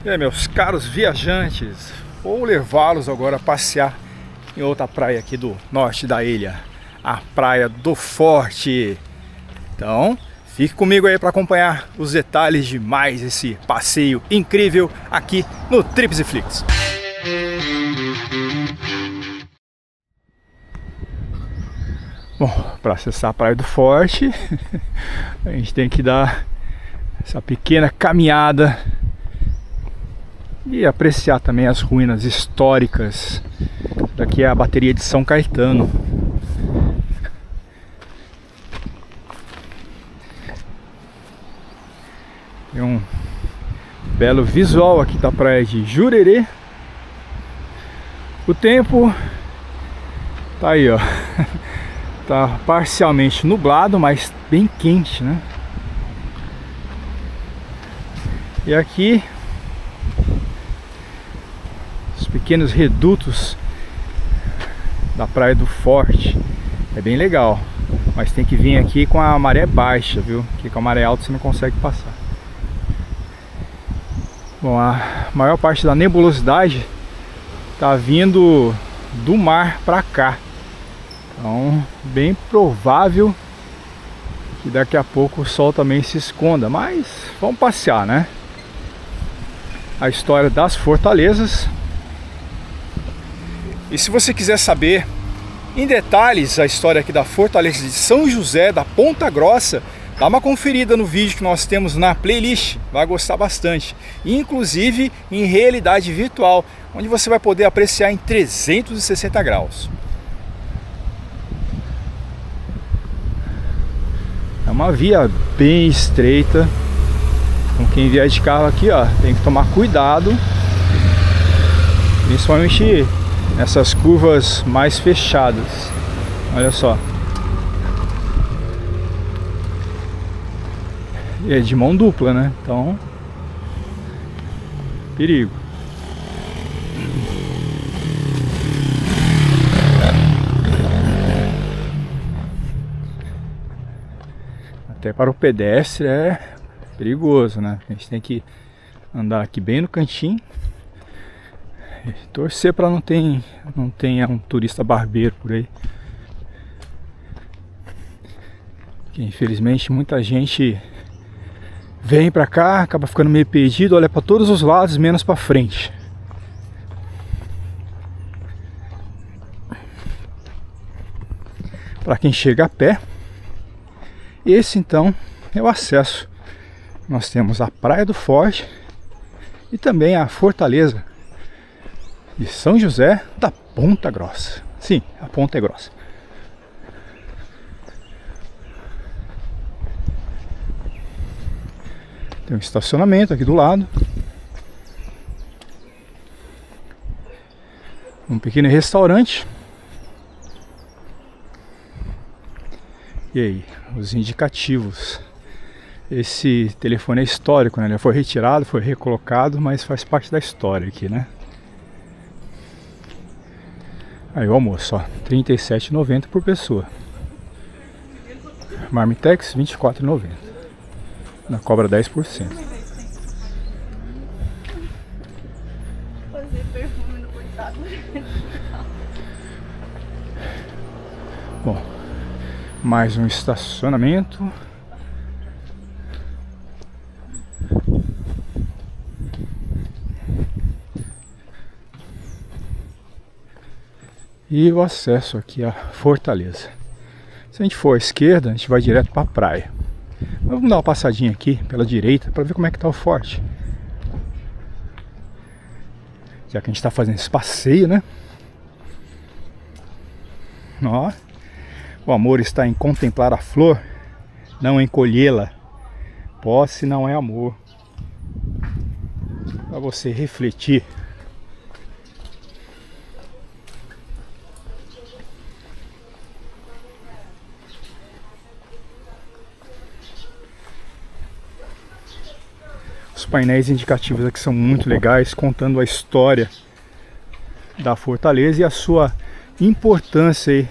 E aí, meus caros viajantes, vou levá-los agora a passear em outra praia aqui do norte da ilha, a Praia do Forte. Então, fique comigo aí para acompanhar os detalhes de mais esse passeio incrível aqui no Trips e Flicks. Bom, para acessar a Praia do Forte, a gente tem que dar essa pequena caminhada e apreciar também as ruínas históricas. Daqui é a bateria de São Caetano. Tem um belo visual aqui da praia de Jurerê. O tempo tá aí, ó. Tá parcialmente nublado, mas bem quente, né? E aqui os pequenos redutos da Praia do Forte. É bem legal, mas tem que vir aqui com a maré baixa, viu? Porque com a maré alta você não consegue passar. Bom, a maior parte da nebulosidade tá vindo do mar para cá. Então, bem provável que daqui a pouco o sol também se esconda, mas vamos passear, né? A história das fortalezas. E se você quiser saber em detalhes a história aqui da Fortaleza de São José da Ponta Grossa, dá uma conferida no vídeo que nós temos na playlist, vai gostar bastante. Inclusive em realidade virtual, onde você vai poder apreciar em 360 graus. É uma via bem estreita. Com quem vier de carro aqui, ó, tem que tomar cuidado, principalmente nessas curvas mais fechadas. Olha só. E é de mão dupla, né? Então, perigo. Até para o pedestre é perigoso, né? A gente tem que andar aqui bem no cantinho e torcer para não tenha um turista barbeiro por aí. Porque, infelizmente, muita gente vem para cá, acaba ficando meio perdido, olha para todos os lados, menos para frente. Para quem chega a pé, esse então é o acesso. Nós temos a Praia do Forte e também a Fortaleza de São José da Ponta Grossa. Sim, a Ponta é grossa. Tem um estacionamento aqui do lado. Um pequeno restaurante. E aí, os indicativos. Esse telefone é histórico, né? Ele foi retirado, foi recolocado, mas faz parte da história aqui, né? Aí o almoço, ó, R$ 37,90 por pessoa. Marmitex, R$ 24,90. Na cobra 10%. Bom, mais um estacionamento. E o acesso aqui à Fortaleza. Se a gente for à esquerda, a gente vai direto para a praia. Mas vamos dar uma passadinha aqui pela direita para ver como é que está o forte. Já que a gente está fazendo esse passeio, né? Ó, o amor está em contemplar a flor, não em colhê-la. Posse não é amor. Para você refletir. Os painéis indicativos aqui são muito legais, contando a história da fortaleza e a sua importância aí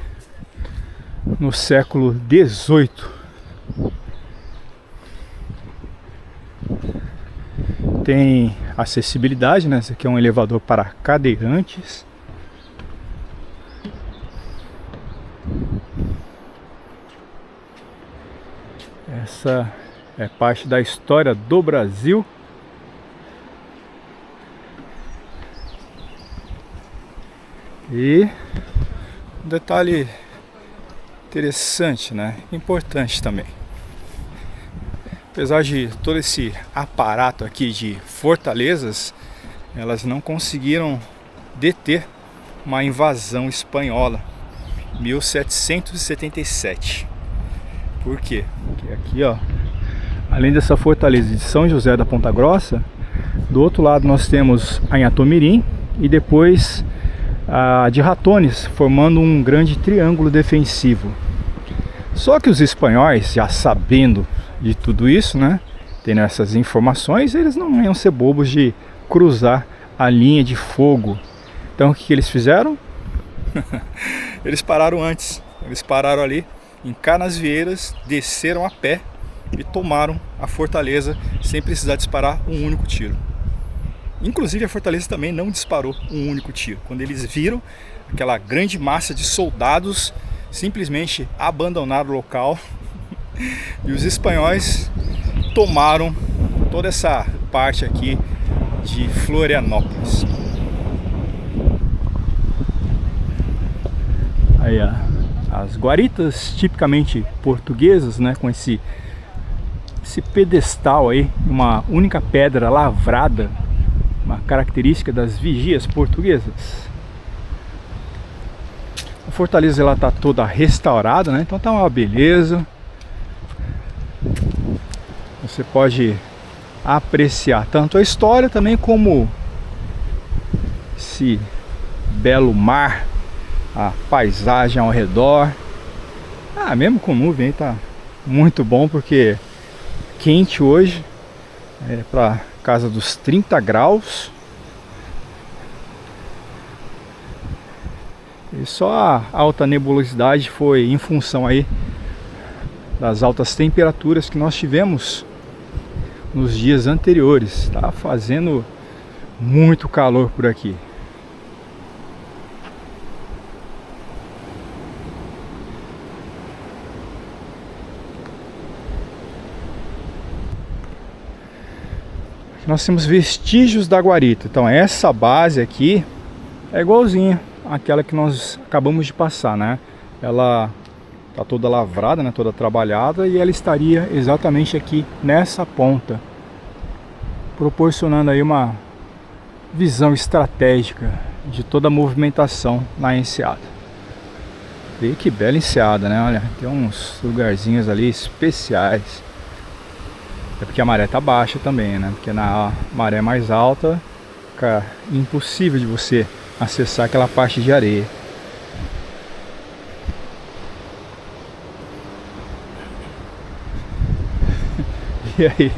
no século XVIII. Tem acessibilidade, né? Esse aqui é um elevador para cadeirantes. Essa é parte da história do Brasil. E um detalhe interessante, né? Importante também. Apesar de todo esse aparato aqui de fortalezas, elas não conseguiram deter uma invasão espanhola em 1777. Por quê? Porque aqui, ó, além dessa fortaleza de São José da Ponta Grossa, do outro lado nós temos a Inhatomirim e depois a de Ratones, formando um grande triângulo defensivo. Só que os espanhóis, já sabendo de tudo isso, né, tendo essas informações, eles não iam ser bobos de cruzar a linha de fogo. Então o que eles fizeram? Eles pararam antes. Eles pararam ali em Canasvieiras, desceram a pé e tomaram a fortaleza sem precisar disparar um único tiro. Inclusive a fortaleza também não disparou um único tiro. Quando eles viram aquela grande massa de soldados, simplesmente abandonaram o local e os espanhóis tomaram toda essa parte aqui de Florianópolis. Aí, ó, as guaritas tipicamente portuguesas, né, com esse pedestal aí, uma única pedra lavrada, uma característica das vigias portuguesas. A fortaleza ela tá toda restaurada, né? Então tá uma beleza. Você pode apreciar tanto a história também como esse belo mar, a paisagem ao redor. Mesmo com nuvem tá muito bom, porque quente hoje, é para casa dos 30 graus. E só a alta nebulosidade foi em função aí das altas temperaturas que nós tivemos nos dias anteriores. Tá fazendo muito calor por aqui. Nós temos vestígios da guarita. Então essa base aqui é igualzinha àquela que nós acabamos de passar, né? Ela tá toda lavrada, né? Toda trabalhada, e ela estaria exatamente aqui nessa ponta, proporcionando aí uma visão estratégica de toda a movimentação na enseada. E que bela enseada, né? Olha, tem uns lugarzinhos ali especiais. É porque a maré tá baixa também, né? Porque na maré mais alta fica impossível de você acessar aquela parte de areia. E aí,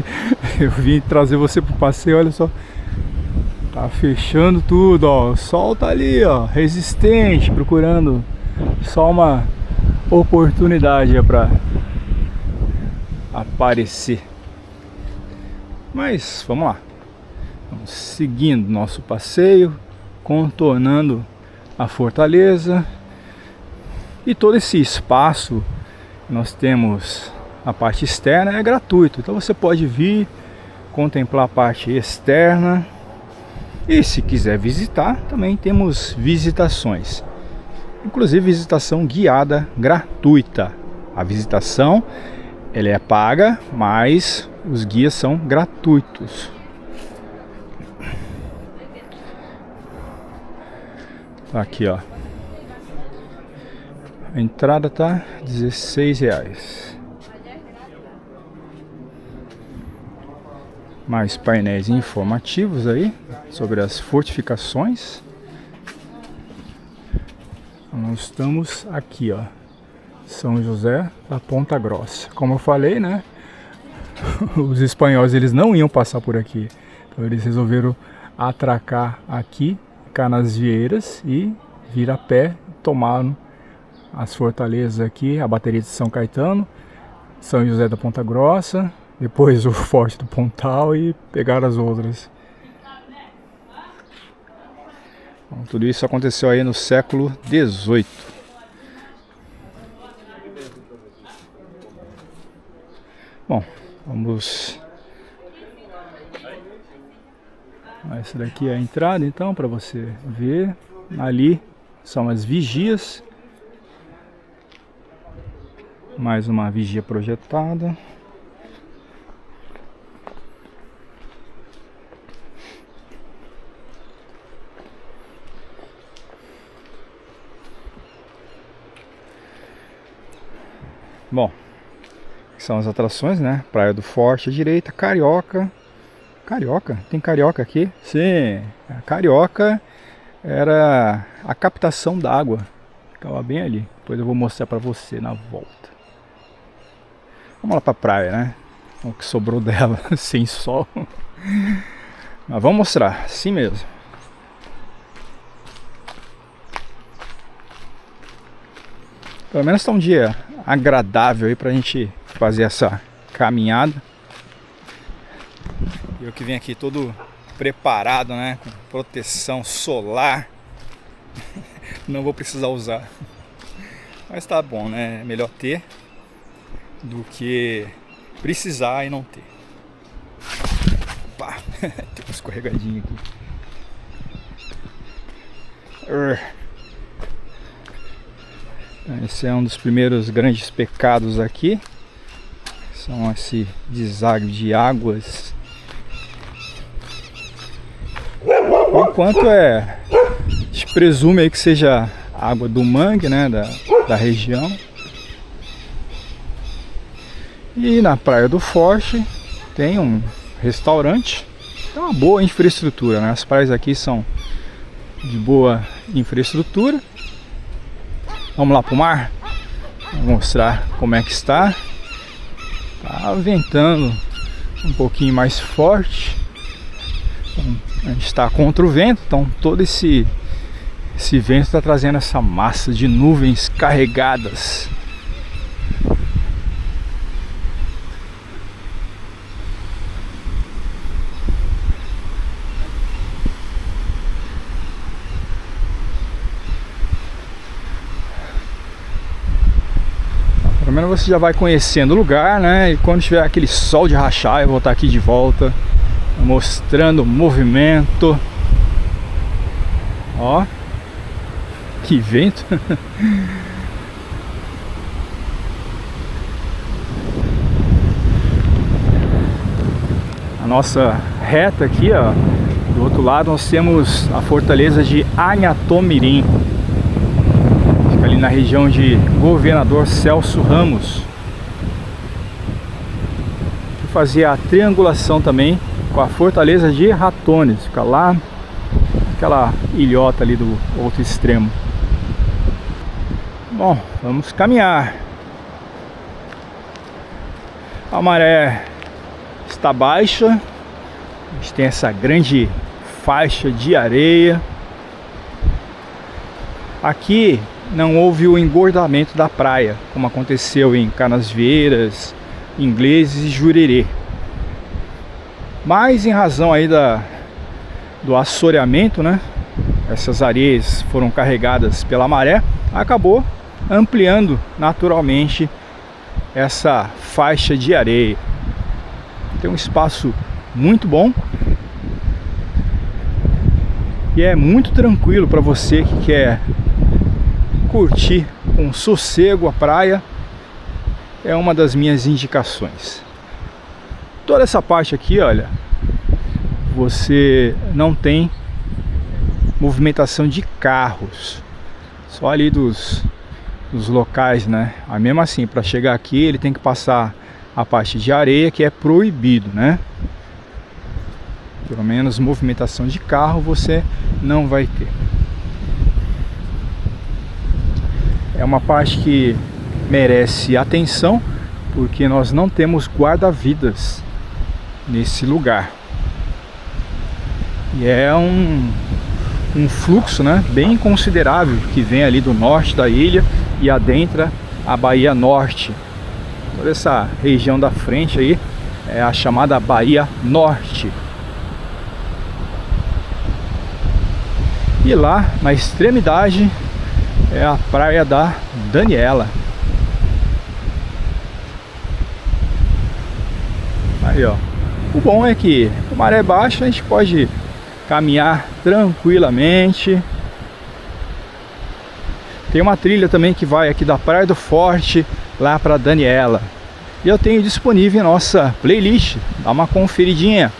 eu vim trazer você pro passeio, olha só. Tá fechando tudo, ó. O sol tá ali, ó, resistente, procurando só uma oportunidade para aparecer. Mas vamos lá, vamos seguindo nosso passeio, contornando a fortaleza. E todo esse espaço que nós temos, a parte externa, é gratuito. Então você pode vir contemplar a parte externa. E se quiser visitar, também temos visitações, inclusive visitação guiada gratuita. A visitação ela é paga, mas os guias são gratuitos. Aqui, ó, a entrada tá R$16. Mais painéis informativos aí sobre as fortificações. Nós estamos aqui, ó, São José da Ponta Grossa. Como eu falei, né? Os espanhóis eles não iam passar por aqui, então eles resolveram atracar aqui, Canasvieiras, e vir a pé. Tomaram as fortalezas aqui, a bateria de São Caetano, São José da Ponta Grossa depois o Forte do Pontal e pegar as outras. Bom, tudo isso aconteceu aí no século XVIII. Bom, vamos... Essa daqui é a entrada, então, para você ver. Ali são as vigias. Mais uma vigia projetada. Bom, são as atrações, né? Praia do Forte à direita, Carioca. Carioca? Tem Carioca aqui? Sim, a Carioca era a captação d'água. Ficava bem ali. Depois eu vou mostrar pra você na volta. Vamos lá pra praia, né? O que sobrou dela, sem sol. Mas vamos mostrar, assim mesmo. Pelo menos tá um dia agradável aí pra gente fazer essa caminhada. Eu que venho aqui todo preparado, né? Com proteção solar. Não vou precisar usar. Mas tá bom, né? Melhor ter do que precisar e não ter. Opa! Tem uma escorregadinha aqui. Esse é um dos primeiros grandes pecados aqui. São esse deságio de águas. Por enquanto a gente presume aí que seja água do mangue, né, da região. E na Praia do Forte tem um restaurante. É uma boa infraestrutura, né? As praias aqui são de boa infraestrutura. Vamos lá pro mar? Vou mostrar como é que está. Tá ventando um pouquinho mais forte. Então, a gente está contra o vento, então todo esse vento está trazendo essa massa de nuvens carregadas. Pelo menos você já vai conhecendo o lugar, né? E quando tiver aquele sol de rachar, eu vou estar aqui de volta, mostrando o movimento. Ó, que vento! A nossa reta aqui, ó, do outro lado nós temos a fortaleza de Anhatomirim. Fica ali na região de Governador Celso Ramos. Que fazia a triangulação também com a fortaleza de Ratones. Fica lá, aquela ilhota ali do outro extremo. Bom, vamos caminhar. A maré está baixa. A gente tem essa grande faixa de areia. Aqui não houve o engordamento da praia, como aconteceu em Canasvieiras, Ingleses e Jurerê. Mas em razão aí do assoreamento, né? Essas areias foram carregadas pela maré, acabou ampliando naturalmente essa faixa de areia. Tem um espaço muito bom e é muito tranquilo para você que quer curtir com sossego a praia. É uma das minhas indicações. Toda essa parte aqui, olha, você não tem movimentação de carros, só ali dos locais, né? Mas mesmo assim, para chegar aqui ele tem que passar a parte de areia, que é proibido, né? Pelo menos movimentação de carro você não vai ter. É uma parte que merece atenção, porque nós não temos guarda-vidas nesse lugar. E é um fluxo, né, bem considerável que vem ali do norte da ilha e adentra a Baía Norte. Toda essa região da frente aí é a chamada Bahia Norte. E lá na extremidade é a praia da Daniela. Aí, ó. O bom é que com maré baixa a gente pode caminhar tranquilamente. Tem uma trilha também que vai aqui da Praia do Forte lá para Daniela. E eu tenho disponível em nossa playlist. Dá uma conferidinha.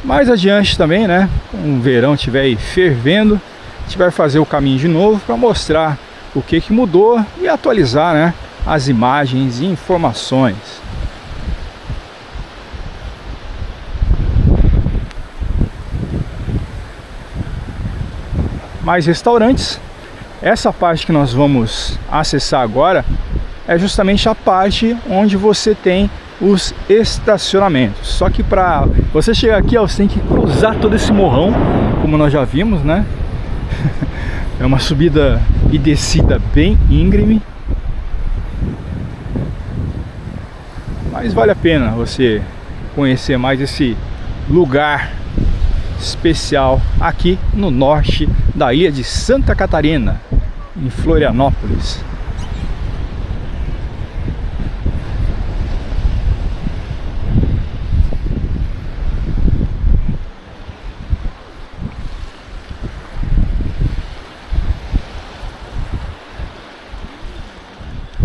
Mais adiante também, né? Quando o verão estiver aí fervendo, a gente vai fazer o caminho de novo para mostrar o que mudou e atualizar, né, as imagens e informações. Mais restaurantes. Essa parte que nós vamos acessar agora é justamente a parte onde você tem os estacionamentos. Só que para você chegar aqui, ó, você tem que cruzar todo esse morrão, como nós já vimos, né? É uma subida e descida bem íngreme, mas vale a pena você conhecer mais esse lugar especial aqui no norte da ilha de Santa Catarina, em Florianópolis.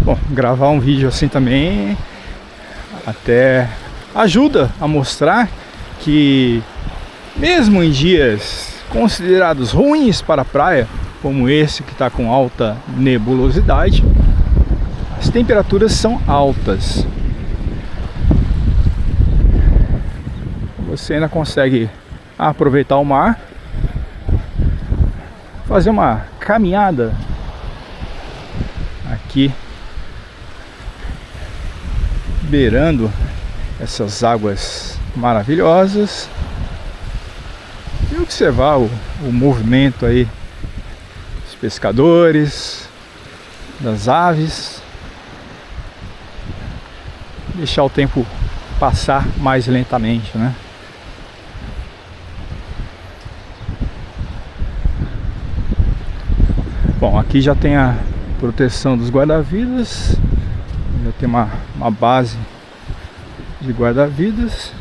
Bom, gravar um vídeo assim também até ajuda a mostrar que mesmo em dias considerados ruins para a praia, como esse que está com alta nebulosidade, as temperaturas são altas. Você ainda consegue aproveitar o mar, fazer uma caminhada aqui, beirando essas águas maravilhosas, e observar o movimento aí dos pescadores, das aves, deixar o tempo passar mais lentamente, né? Bom, aqui já tem a proteção dos guarda-vidas, já tem uma base de guarda-vidas.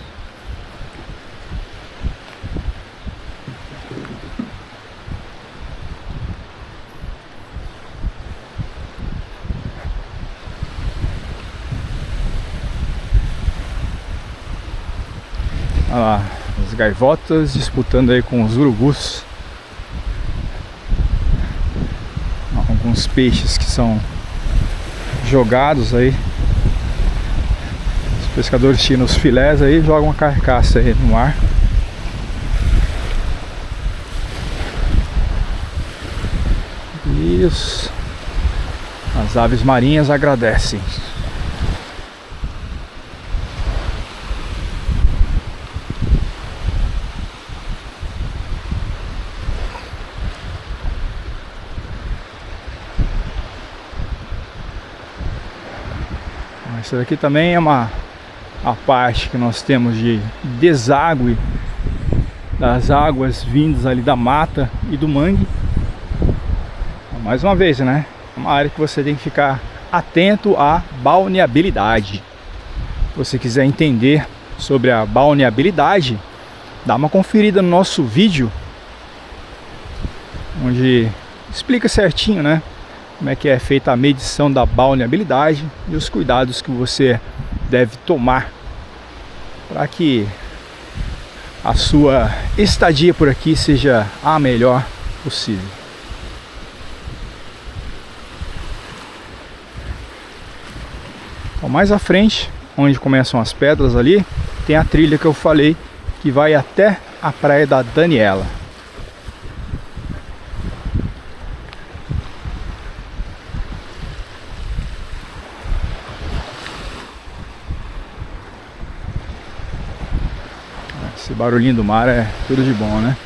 Olha lá, as gaivotas disputando aí com os urubus. Alguns peixes que são jogados aí. Os pescadores tiram os filés aí e jogam a carcaça aí no mar. E as aves marinhas agradecem. Essa daqui também é a parte que nós temos de deságue das águas vindas ali da mata e do mangue. Mais uma vez, né? É uma área que você tem que ficar atento à balneabilidade. Se você quiser entender sobre a balneabilidade, dá uma conferida no nosso vídeo, onde explica certinho, né, como é que é feita a medição da balneabilidade e os cuidados que você deve tomar para que a sua estadia por aqui seja a melhor possível. Então, mais à frente, onde começam as pedras ali, tem a trilha que eu falei, que vai até a praia da Daniela. Esse barulhinho do mar é tudo de bom, né?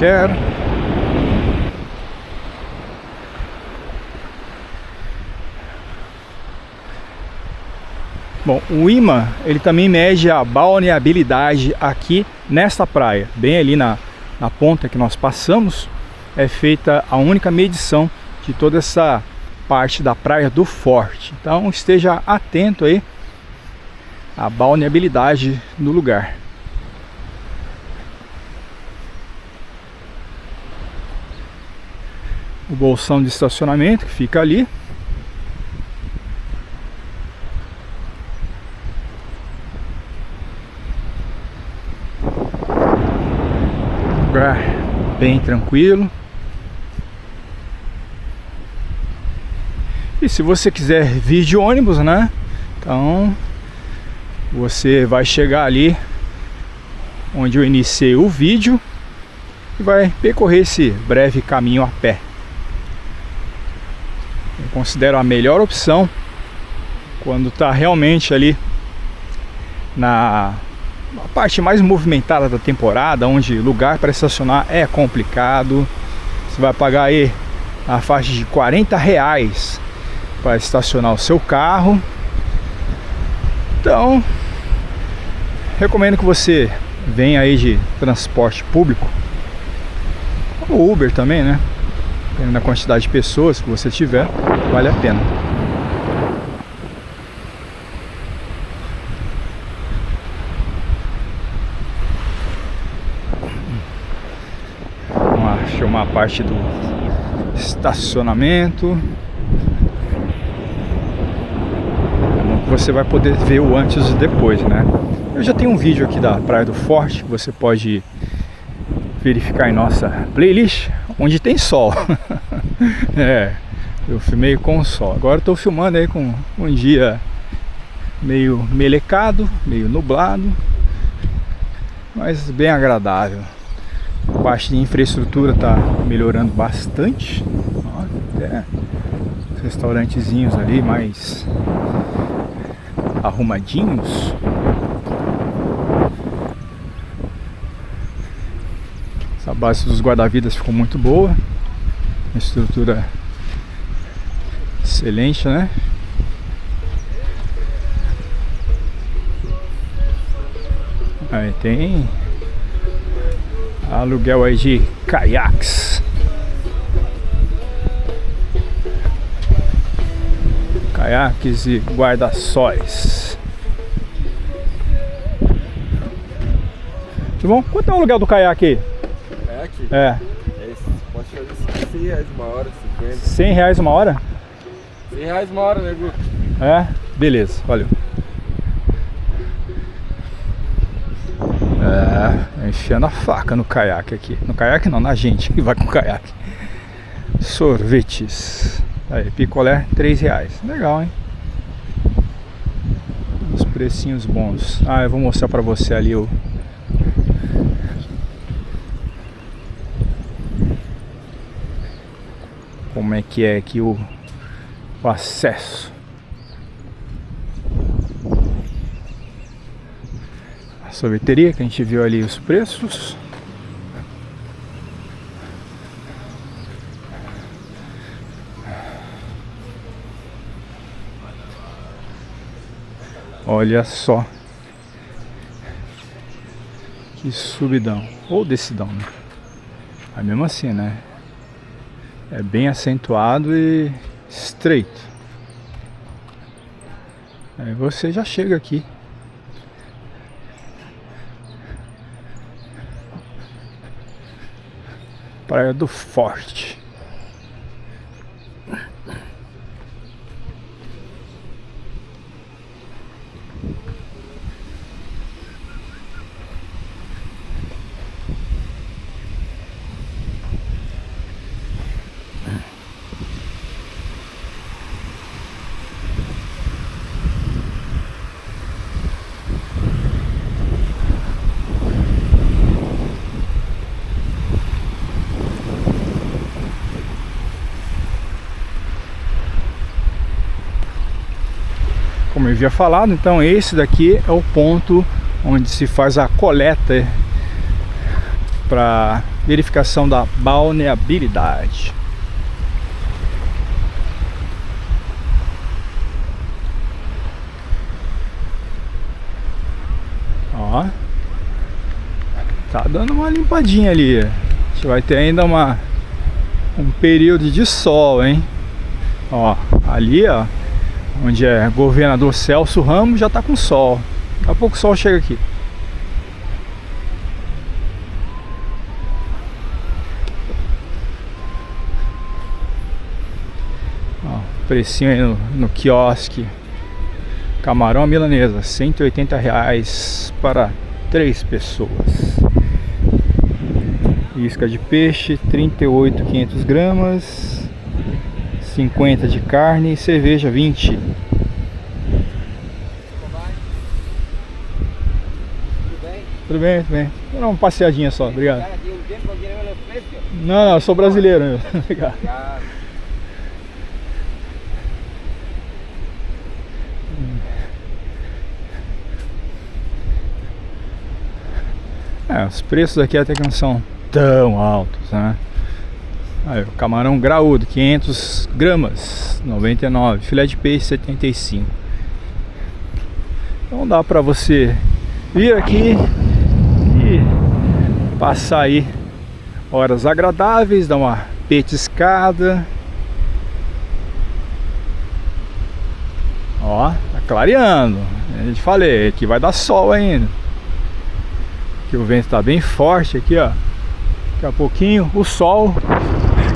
quero. Bom, o imã, ele também mede a balneabilidade aqui nesta praia. Bem ali na ponta que nós passamos, é feita a única medição de toda essa parte da Praia do Forte. Então esteja atento aí à balneabilidade do lugar. O bolsão de estacionamento que fica ali. Lugar bem tranquilo. E se você quiser vir de ônibus, né? Então você vai chegar ali onde eu iniciei o vídeo e vai percorrer esse breve caminho a pé. Eu considero a melhor opção quando está realmente ali na parte mais movimentada da temporada, onde lugar para estacionar é complicado. Você vai pagar aí a faixa de R$40 para estacionar o seu carro. Então recomendo que você venha aí de transporte público, ou Uber também, né? Dependendo da quantidade de pessoas que você tiver, vale a pena. Vamos lá, filmar a parte do estacionamento. Você vai poder ver o antes e depois, né? Eu já tenho um vídeo aqui da Praia do Forte que você pode verificar em nossa playlist, onde tem sol. É, eu filmei com sol. Agora estou filmando aí com um dia meio melecado, meio nublado, mas bem agradável. A parte de infraestrutura está melhorando bastante. Ó, até restaurantezinhos ali mais arrumadinhos. Essa base dos guarda-vidas ficou muito boa. Estrutura excelente, né? Aí tem aluguel aí de caiaques. Caiaques e guarda-sóis. Tá bom? Quanto é o aluguel do caiaque aí? Caiaque? É. Pode fazer R$100 uma hora, 50. R$100 uma hora? R$100 uma hora, né, Gu? É? Beleza, valeu. É, enfiando a faca no caiaque aqui. No caiaque não, na gente que vai com o caiaque. Sorvetes. Aí, picolé, R$3. Legal, hein? Os precinhos bons. Ah, eu vou mostrar pra você ali o... como é que é aqui o acesso. A sorveteria que a gente viu ali os preços. Olha só que subidão ou descidão, né? Mas mesmo assim, né? É bem acentuado e estreito. Aí você já chega aqui. Praia do Forte. Como eu havia falado, então esse daqui é o ponto onde se faz a coleta para verificação da balneabilidade. Ó, tá dando uma limpadinha ali. A gente vai ter ainda um período de sol, hein? Ó, ali, ó, onde é governador Celso Ramos, já tá com sol. Daqui a pouco o sol chega aqui. Ó, precinho aí no quiosque. Camarão à milanesa, R$180 para 3 pessoas. Isca de peixe, 38,500 gramas. 50 de carne e cerveja 20. Tudo bem, tudo bem. Vou dar uma passeadinha só, obrigado. Não, eu sou brasileiro mesmo. Obrigado. Os preços aqui até que não são tão altos, né? Aí, o camarão graúdo, 500 gramas, 99. Filé de peixe, 75. Então dá pra você vir aqui e passar aí horas agradáveis, dar uma petiscada. Ó, tá clareando. Eu te falei que vai dar sol ainda. Que o vento tá bem forte aqui, ó. Daqui a pouquinho o sol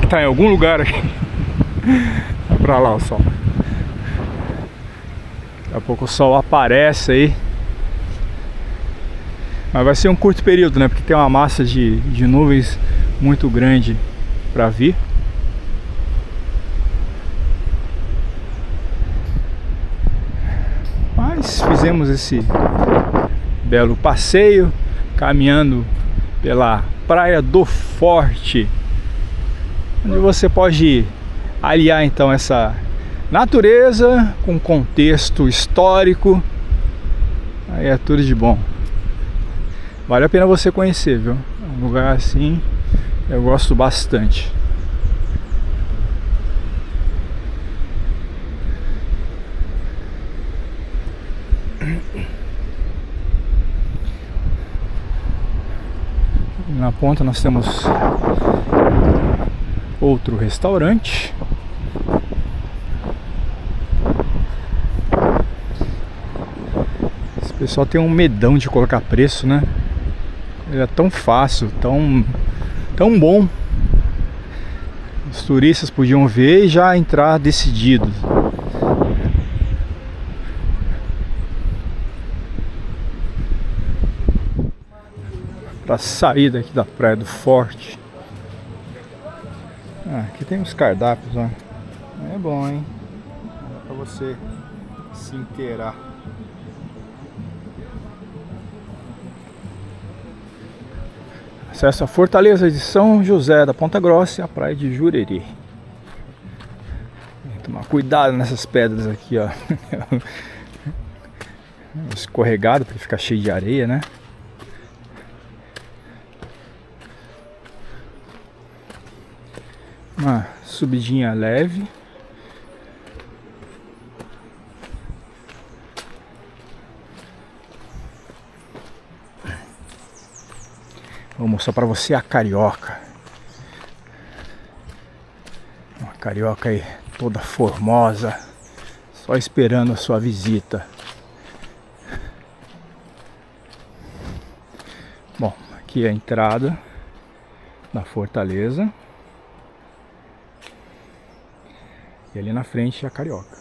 que tá em algum lugar aqui. Tá pra lá o sol. Daqui a pouco o sol aparece aí. Mas vai ser um curto período, né? Porque tem uma massa de nuvens muito grande pra vir. Mas fizemos esse belo passeio, caminhando pela Praia do Forte, onde você pode aliar então essa natureza com contexto histórico. Aí é tudo de bom. Vale a pena você conhecer, viu? Um lugar assim eu gosto bastante. Na ponta nós temos outro restaurante. Esse pessoal tem um medão de colocar preço, né? Ele é tão fácil, tão bom. Os turistas podiam ver e já entrar decididos. Para sair daqui da Praia do Forte. Aqui tem uns cardápios, ó. É bom, hein? Dá pra você se inteirar. Acesso à Fortaleza de São José da Ponta Grossa e a Praia de Jurerê. Tem que tomar cuidado nessas pedras aqui, ó. Escorregado porque fica cheio de areia, né? Uma subidinha leve. Vou mostrar para você a Carioca. Uma Carioca aí toda formosa, só esperando a sua visita. Bom, aqui é a entrada da Fortaleza. E ali na frente a Carioca.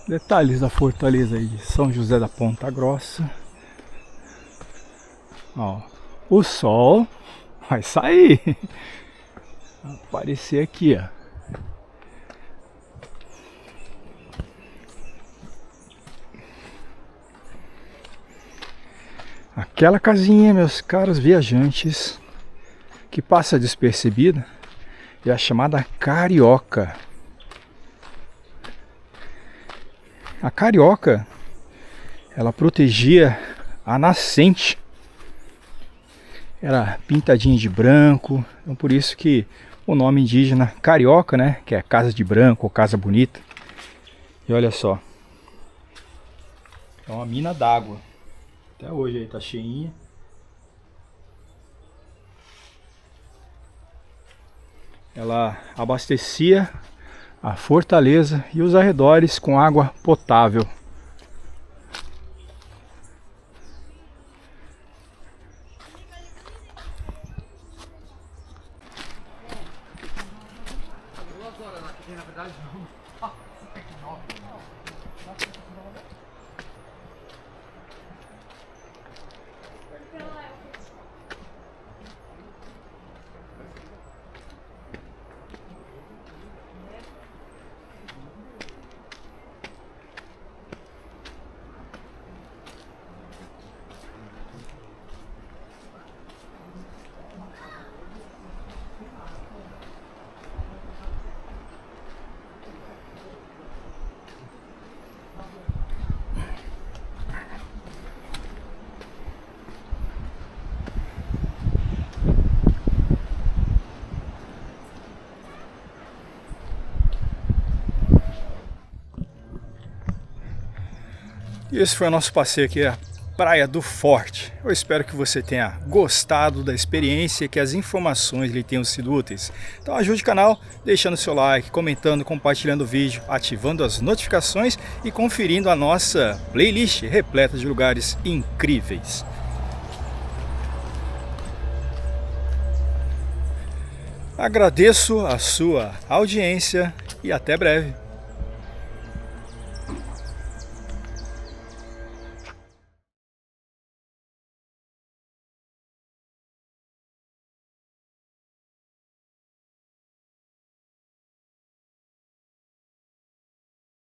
Detalhes da Fortaleza aí de São José da Ponta Grossa. Ó, o sol vai sair. Vai aparecer aqui, ó. Aquela casinha, meus caros viajantes, que passa despercebida, é a chamada carioca. A carioca, ela protegia a nascente. Era pintadinha de branco, então por isso que o nome indígena carioca, né, que é casa de branco ou casa bonita. E olha só, é uma mina d'água. Até hoje aí tá cheinha. Ela abastecia a fortaleza e os arredores com água potável. E esse foi o nosso passeio aqui, a Praia do Forte. Eu espero que você tenha gostado da experiência e que as informações lhe tenham sido úteis. Então ajude o canal deixando seu like, comentando, compartilhando o vídeo, ativando as notificações e conferindo a nossa playlist repleta de lugares incríveis. Agradeço a sua audiência e até breve.